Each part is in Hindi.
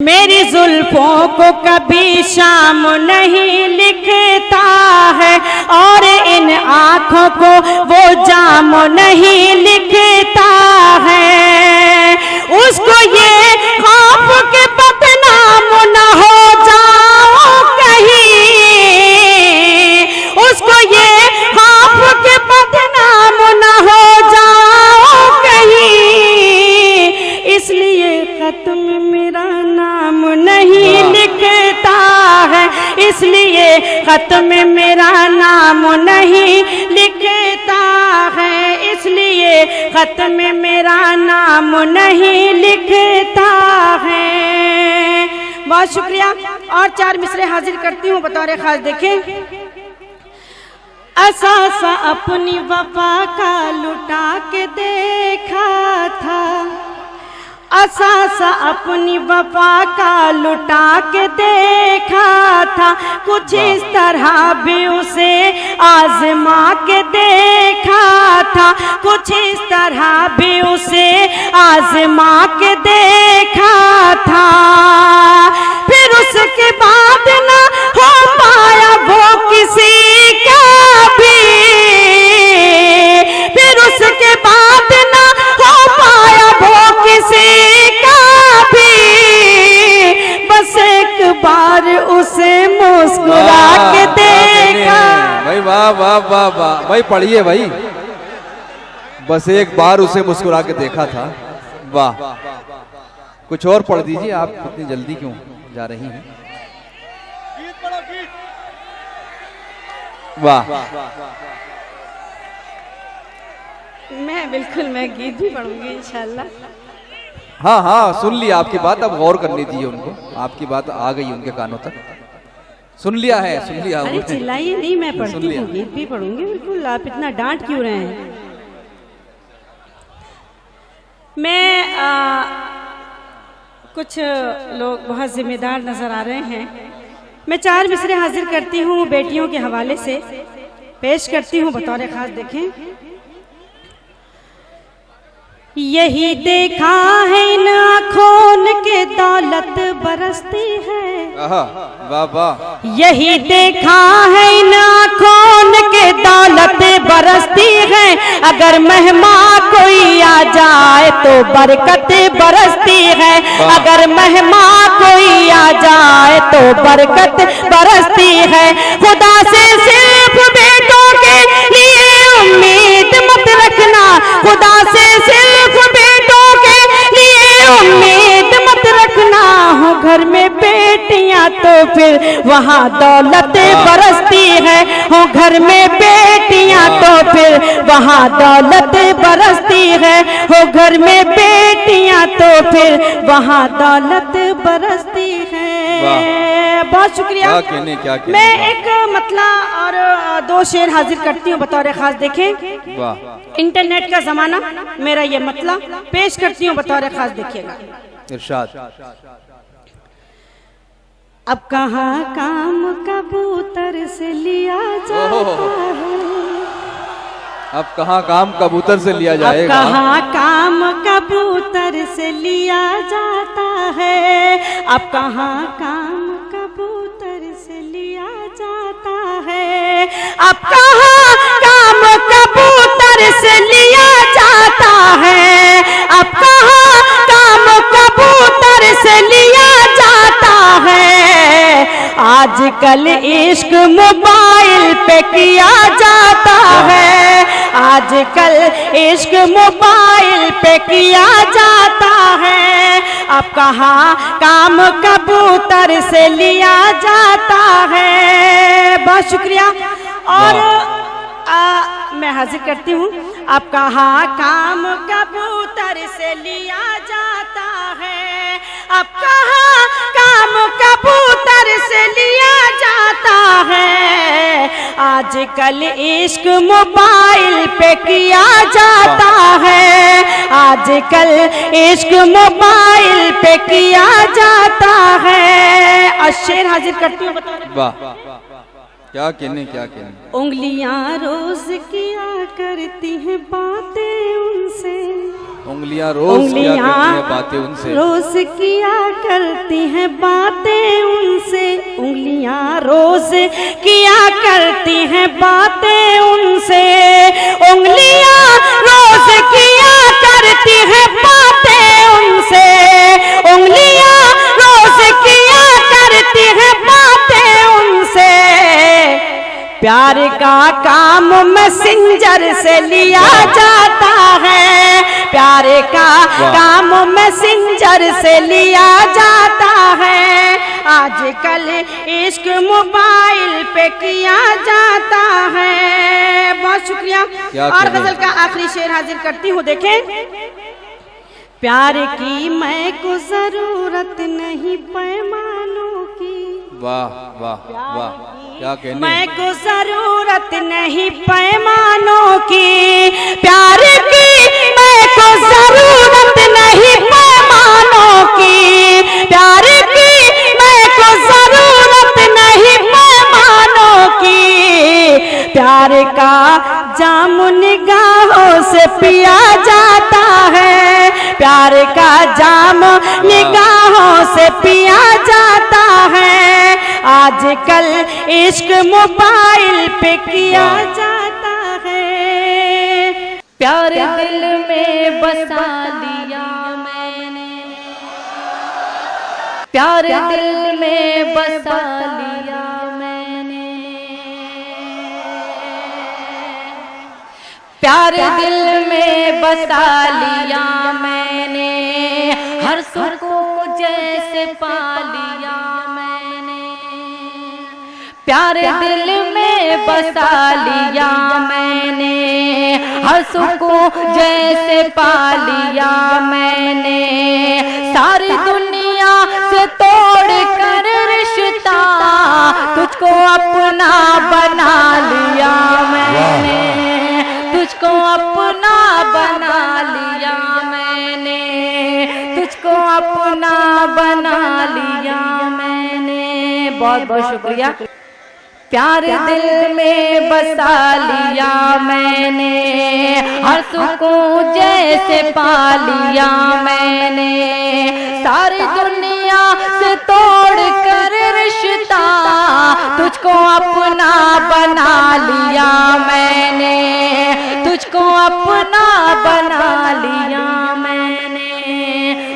मेरी जुल्फों को कभी शाम नहीं लिखता है और इन आँखों को वो जाम नहीं लिखता है। उसको ये खौफ के बदनाम न हो जाओ कहीं, उसको ये खौफ के बदनाम न हो जाओ कहीं, इसलिए खत में मेरा नाम नहीं लिखता है, इसलिए खत में मेरा नाम नहीं लिखता है, इसलिए खत में मेरा नाम नहीं लिखता है। बहुत शुक्रिया। और 4 मिसरे हाजिर करती हूँ बतौर खास। देखें, असासा अपनी वफा का लुटा के देखा था, असासा अपनी वफा का लुटा के देखा था, कुछ इस तरह भी उसे आजमा के देखा था, कुछ इस तरह भी उसे आजमा के देखा था। फिर उसके बाद ना हो पाया वो किसी का भी, फिर उसके बाद ना हो पाया वो किसी का भी, बस एक बार उसे मुस्कुरा के देखा। भाई वाह वाह वाह वाह भाई, पढ़िए भाई। बस एक बार उसे मुस्कुरा के देखा था। वाह, कुछ और पढ़ दीजिए। आप इतनी जल्दी क्यों जा रही हैं? वाह, मैं गीत भी पढ़ूंगी इंशाल्लाह। हाँ हाँ, सुन लिया आपकी बात। अब गौर करनी चाहिए उनको, आपकी बात आ गई उनके कानों तक। सुन लिया है, सुन लिया। अरे चिल्लाइए नहीं, मैं पढ़ती हूँ, गीत भी पढ़ूंगी। बिल्कुल, आप इतना डांट क्यों रहे हैं? मैं कुछ लोग बहुत जिम्मेदार नजर आ रहे हैं। मैं 4 मिसरे हाजिर करती हूँ बेटियों के हवाले से, पेश करती हूँ बतौर खास। देखें, यही देखा है इन आँखों के दौलत बरसती है, वाह वाह, यही देखा है इन आँखों के दौलत बरसती है, अगर मेहमान कोई आ जाए तो बरकत बरसती है, अगर मेहमान कोई आ जाए तो बरकत बरसती है। खुदा से सिर्फ बेटों के लिए उम्मीद मत रखना, खुदा से सिर्फ बेटों के लिए उम्मीद मत रखना, हो घर में बेटियां तो फिर वहाँ दौलत बरसती है, हो घर में बेटियां तो फिर वहाँ दौलत बरसती है, हो घर में बेटियां तो फिर वहाँ दौलत बरसती है। बहुत शुक्रिया। क्या कहने। मैं एक मतला और 2 शेर हाजिर करती हूँ बतौर खास। देखें, वाह, इंटरनेट का जमाना, मेरा ये मतला पेश करती हूँ बतौर खास। देखिएगा, इरशाद। अब कहाँ काम कबूतर से लिया जाता है, अब कहाँ काम कबूतर से लिया जाएगा, अब कहाँ काम कबूतर से लिया जाता है, अब कहाँ काम कबूतर से लिया जाता है, अब कहाँ काम कबूतर से लिया जाता है, अब कहाँ काम कबूतर से लिया जाता है। आजकल इश्क मोबाइल पे किया जाता है, आजकल इश्क मोबाइल पे किया जाता है, अब कहाँ काम कबूतर से लिया जाता है। बहुत शुक्रिया। और मैं हाजिर करती हूँ, अब कहाँ काम कबूतर से लिया जाता है, अब कहाँ काम कबूतर से लिया जाता है, आजकल इश्क मोबाइल पे किया जाता है, आजकल इश्क मोबाइल पे किया जाता है। और शेर हाजिर करती हूँ, वाह, क्या कहने, क्या कहने। उंगलियां रोज किया करती हैं बातें उनसे, उंगलियां रोज किया करती हैं बातें उनसे, रोज किया करती हैं बातें उनसे, उंगलियां रोज किया करती हैं बातें उनसे, उंगलियां रोज किया करती हैं बातें उनसे, उंगलियां रोज किया करती हैं बातें उनसे। प्यार का काम मैसेंजर से लिया जाता है, प्यार का काम मैसेंजर से लिया जाता है। आजकल इश्क मोबाइल पे किया जाता है। बहुत शुक्रिया। और गजल का आखिरी शेर हाजिर करती हूँ, देखें। प्यार की मैं को जरूरत नहीं पैमानों की, वाह वाह वाह, क्या कहने। मैं को जरूरत नहीं पैमानों की, प्यार की मैं को जरूरत नहीं पैमानों की, प्यार की मैं को जरूरत नहीं पैमानों की। प्यार का जाम निगाहों से पिया जाता है, प्यार का जाम निगाहों से पिया जाता है। आजकल इश्क मोबाइल पे किया जाता है। प्यार दिल में बसा लिया मैंने, प्यार दिल में बसा लिया मैंने, प्यार दिल में बसा लिया मैंने, हर सुख को जैसे पा लिया मैंने, प्यार दिल में बसा लिया मैंने, हर सुख को जैसे पा लिया मैंने। सारी दुनिया से तोड़ कर रिश्ता तुझको अपना बना लिया मैंने, तुझको अपना बना लिया मैंने, तुझको अपना बना लिया मैंने। बहुत बहुत शुक्रिया। प्यार दिल में बसा लिया मैंने, हर सुख जैसे पा लिया मैंने। सारी दुनिया से तोड़ कर रिश्ता तुझको अपना बना लिया मैंने, तुझको अपना बना लिया मैंने,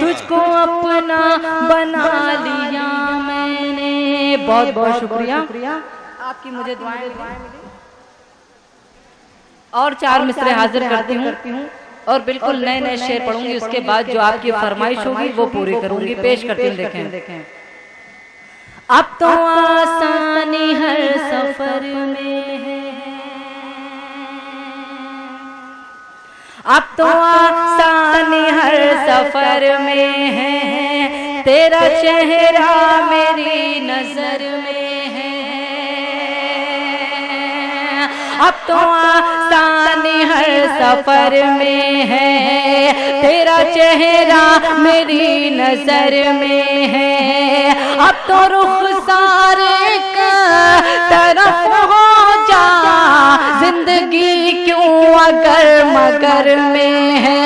तुझको अपना बना लिया मैंने। बहुत बहुत शुक्रिया आपकी, मुझे दुआएं मिली। और 4 मिसरे हाजिर करती हूँ और बिल्कुल नए नए शेर पढ़ूंगी। उसके बाद जो आपकी फरमाइश होगी वो पूरी करूंगी। पेश करती हूँ, देखें। अब तो आसानी हर सफर में है, अब तो आसानी हर सफर में है, तेरा चेहरा मेरी नजर में है। अब तो आसानी हर सफर में है, तेरा चेहरा मेरी नजर में है। अब तो रुखसार एक तरफ हो जा, जिंदगी क्यों अगर मगर में है,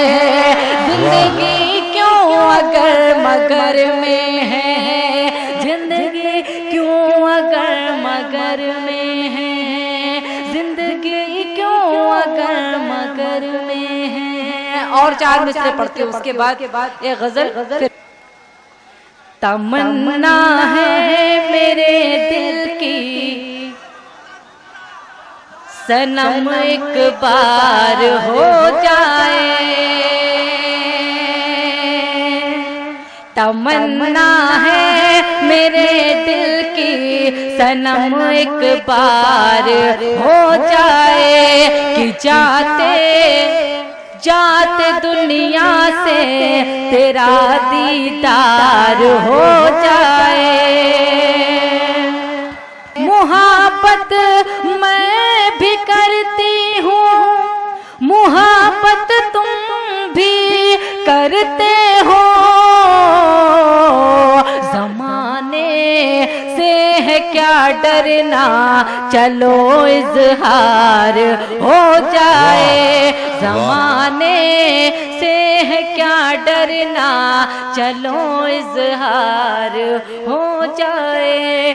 जिंदगी क्यों अगर मगर में है, जिंदगी क्यों अगर मगर में है, जिंदगी क्यों अगर मगर में है। और 4 मिसरे पढ़ते हो, उसके बाद एक गजल। तमन्ना है मेरे दिल की, सनम एक बार हो जाए, तमन्ना है मेरे दिल की, सनम एक बार हो जाए, कि जाते जाते दुनिया से तेरा दीदार हो जाए। मुहब्बत मैं भी करती हूँ, मुहब्बत तुम भी करते हो, जमाने से है क्या डरना, चलो इजहार हो जाए। जमाने से है क्या डरना, चलो इजहार हो जाए।